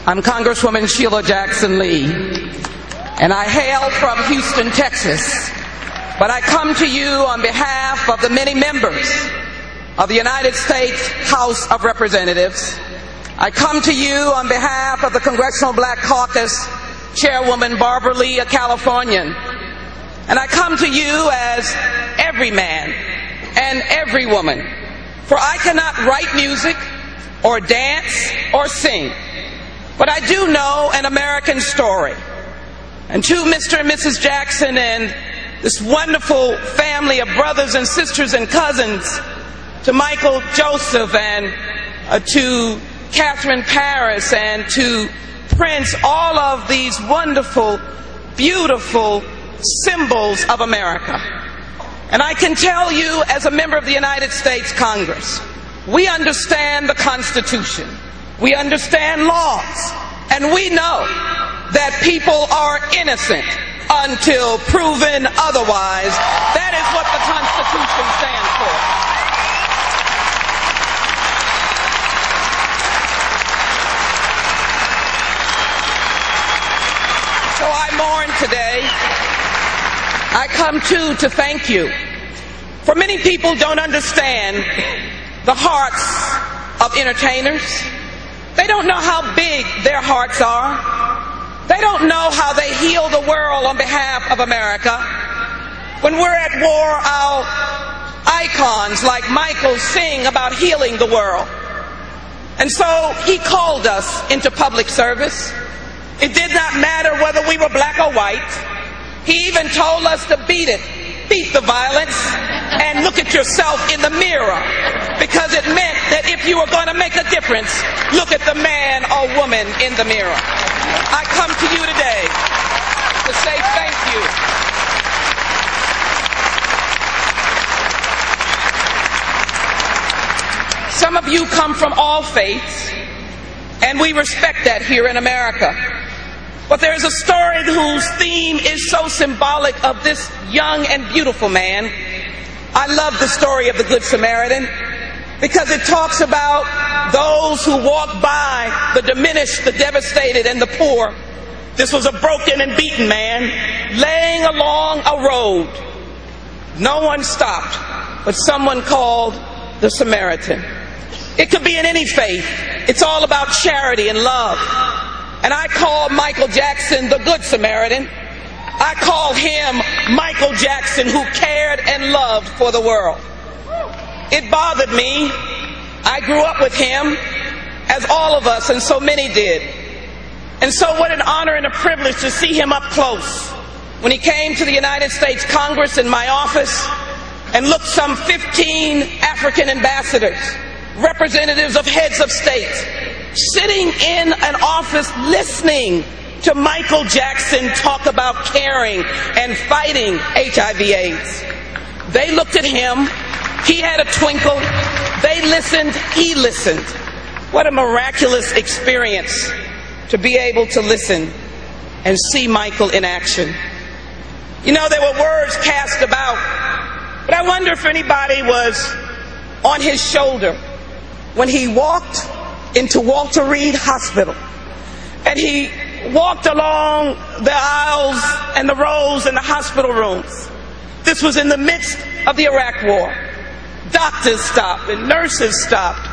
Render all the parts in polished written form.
I'm Congresswoman Sheila Jackson Lee, and I hail from Houston, Texas. But I come to you on behalf of the many members of the United States House of Representatives. I come to you on behalf of the Congressional Black Caucus Chairwoman Barbara Lee, a Californian. And I come to you as every man and every woman, for I cannot write music or dance or sing, but I do know an American story. And to Mr. and Mrs. Jackson and this wonderful family of brothers and sisters and cousins, to Michael Joseph and to Catherine Paris and to Prince, all of these wonderful, beautiful symbols of America. And I can tell you, as a member of the United States Congress, we understand the Constitution, we understand laws, and we know that people are innocent until proven otherwise. That is what the Constitution stands for. So I mourn today. I come to thank you. For many people don't understand the hearts of entertainers. They don't know how big their hearts are. They don't know how they heal the world on behalf of America. When we're at war, our icons like Michael sing about healing the world. And so he called us into public service. It did not matter whether we were black or white. He even told us to beat it, beat the violence, and look at yourself in the mirror, because it meant that if you were going to make a difference, look at the man or woman in the mirror. I come to you today to say thank you. Some of you come from all faiths, and we respect that here in America. But there is a story whose theme is so symbolic of this young and beautiful man. I love the story of the Good Samaritan because it talks about those who walk by the diminished, the devastated, and the poor. This was a broken and beaten man laying along a road. No one stopped, but someone called the Samaritan. It could be in any faith. It's all about charity and love. And I call Michael Jackson the Good Samaritan. I call him Michael Jackson, who cared and loved for the world. It bothered me. I grew up with him, as all of us, and so many did. And so what an honor and a privilege to see him up close. When he came to the United States Congress in my office and looked some 15 African ambassadors, representatives of heads of states, sitting in an office listening to Michael Jackson talk about caring and fighting HIV/AIDS. They looked at him. He had a twinkle. They listened. He listened. What a miraculous experience to be able to listen and see Michael in action. You know, there were words cast about, but I wonder if anybody was on his shoulder when he walked into Walter Reed Hospital, and he walked along the aisles and the rows in the hospital rooms. This was in the midst of the Iraq War. Doctors stopped and nurses stopped,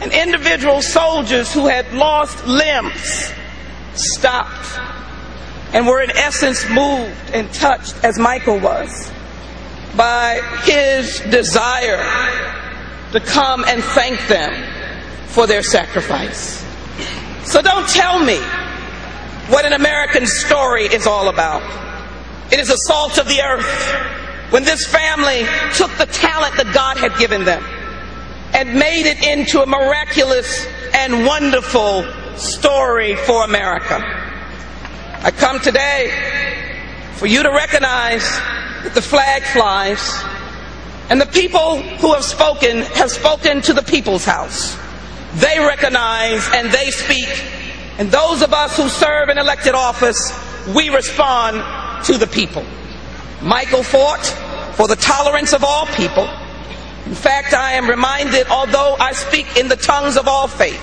and individual soldiers who had lost limbs stopped and were in essence moved and touched, as Michael was, by his desire to come and thank them for their sacrifice. So don't tell me what an American story is all about. It is the salt of the earth. When this family took the talent that God had given them and made it into a miraculous and wonderful story for America. I come today for you to recognize that the flag flies, and the people who have spoken to the People's House. They recognize and they speak, and those of us who serve in elected office, we respond to the people. Michael fought for the tolerance of all people. In fact, I am reminded, although I speak in the tongues of all faith,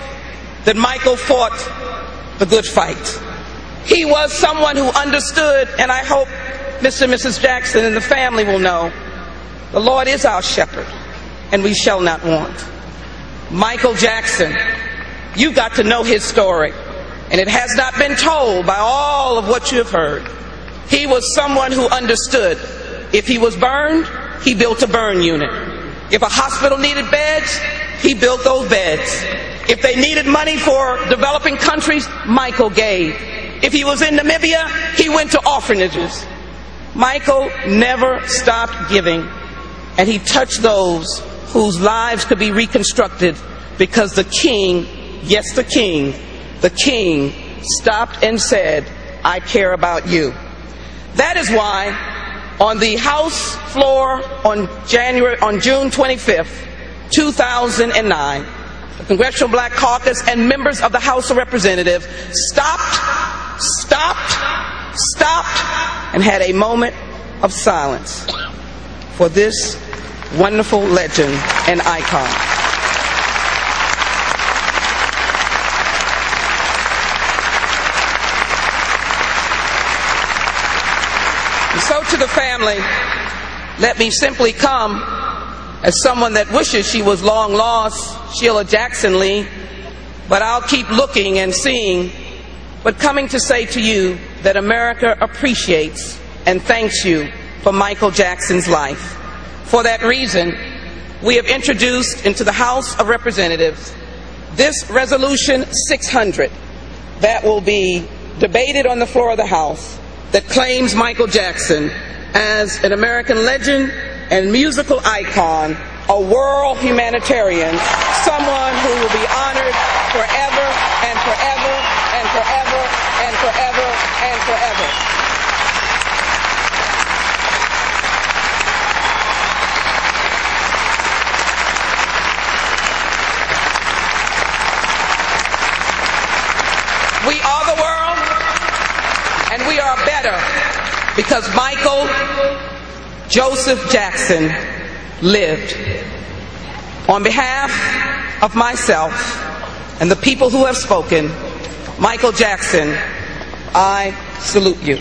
that Michael fought the good fight. He was someone who understood, and I hope Mr. and Mrs. Jackson and the family will know, the Lord is our shepherd, and we shall not want. Michael Jackson, you got to know his story, and it has not been told by all of what you have heard. He was someone who understood. If he was burned, he built a burn unit. If a hospital needed beds, he built those beds. If they needed money for developing countries, Michael gave. If he was in Namibia, he went to orphanages. Michael never stopped giving, and he touched those whose lives could be reconstructed because the king, yes, the king stopped and said, I care about you. That is why on the House floor on June 25th, 2009, the Congressional Black Caucus and members of the House of Representatives stopped and had a moment of silence for this wonderful legend and icon. And so to the family, let me simply come as someone that wishes she was long lost, Sheila Jackson Lee, but I'll keep looking and seeing, but coming to say to you that America appreciates and thanks you for Michael Jackson's life. For that reason, we have introduced into the House of Representatives this Resolution 600 that will be debated on the floor of the House that claims Michael Jackson as an American legend and musical icon, a world humanitarian, someone who will be honored forever and forever and forever and forever and forever. We are the world, and we are better because Michael Joseph Jackson lived. On behalf of myself and the people who have spoken, Michael Jackson, I salute you.